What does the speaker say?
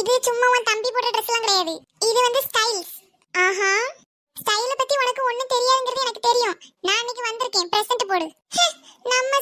இது சும்மா உன் தம்பி போட்ட ட்ரெஸ்லாம் கிடையாது. இது வந்து ஸ்டைல்ஸ். ஆஹா, ஸ்டைல பத்தி உனக்கு ஒண்ணும் தெரியாதுங்கிறது எனக்கு தெரியும். நான் இன்னைக்கு வந்திருக்கேன். பிரசன்ட் போடு. நம்ம